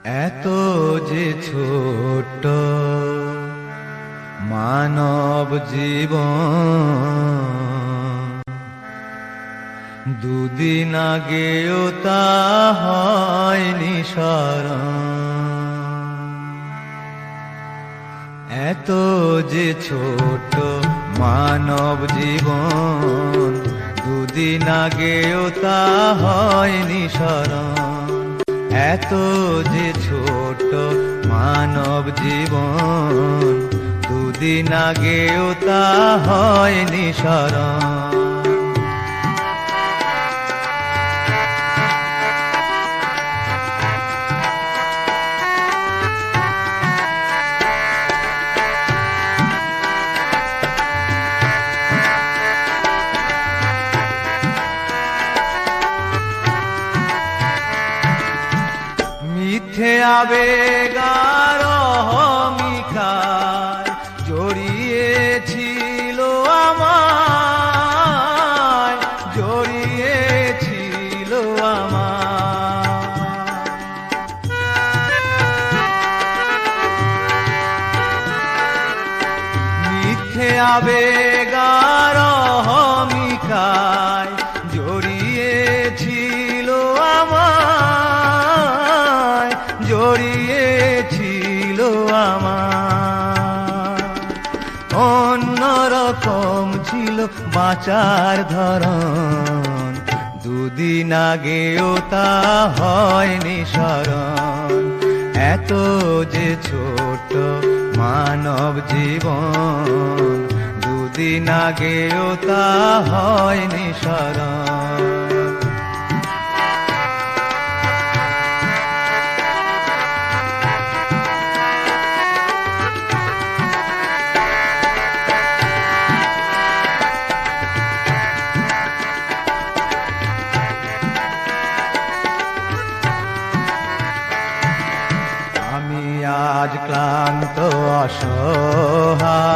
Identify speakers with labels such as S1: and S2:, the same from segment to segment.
S1: এত যে ছোট্ট মানব জীবন, দুদিন আগেও তা হয়নি স্মরণ। এত যে ছোট্ট মানব জীবন, দুদিন আগেও তা হয়নি স্মরণ। এত যে ছোট মানব জীবন, দুদিন আগেও তা হয়নি স্মরণ। মিথ্যে আবেগ আর অহমিকায় জড়িয়েছিল আমায়, জড়িয়েছিল আমায়। মিথ্যে আবেগ আর অহমিকায় জড়িয়েছিল আমায়, জড়িয়েছিল আমার। অন্যরকম ছিল বাঁচার ধরন, দুদিন আগেও তা হয়নি স্মরণ। এত যে ছোট মানব জীবন, দুদিন আগেও তা হয়নি স্মরণ। আজ ক্লান্ত অসহায়,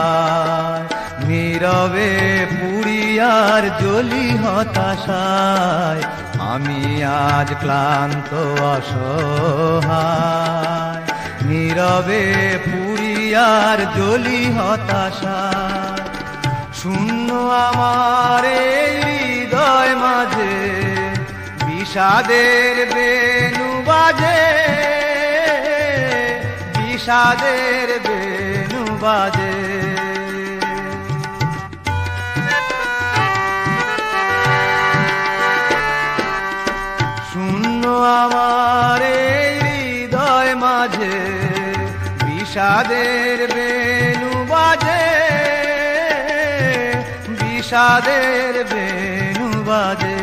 S1: নীরবে পুড়িয়ার জ্বলি হতাশায়। আমি আজ ক্লান্ত অসহায়, নীরবে পুড়িয়ার জ্বলি হতাশায়। শূন্য আমার এই হৃদয় মাঝে বিষাদের বেণু বাজে, বিষাদের বেণু বাজে। শূন্য আমার এই হৃদয় মাঝে বিষাদের বেণু বাজে, বিষাদের বেণু বাজে।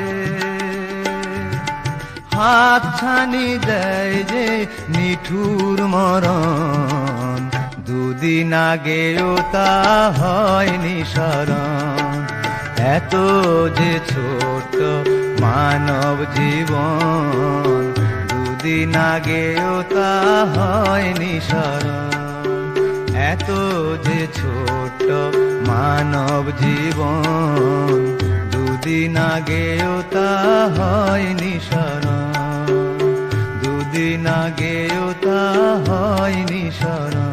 S1: হাতছানি দেয় যে নিঠুর মরণ, দুদিন আগেও তা হয়নি স্মরণ। এত যে ছোট মানব জীবন, দুদিন আগেও তা হয়নি স্মরণ। এত যে ছোট মানব জীবন, দুদিন আগেও তা হয়নি স্মরণ। দুদিন আগেও তা হয়নি স্মরণ।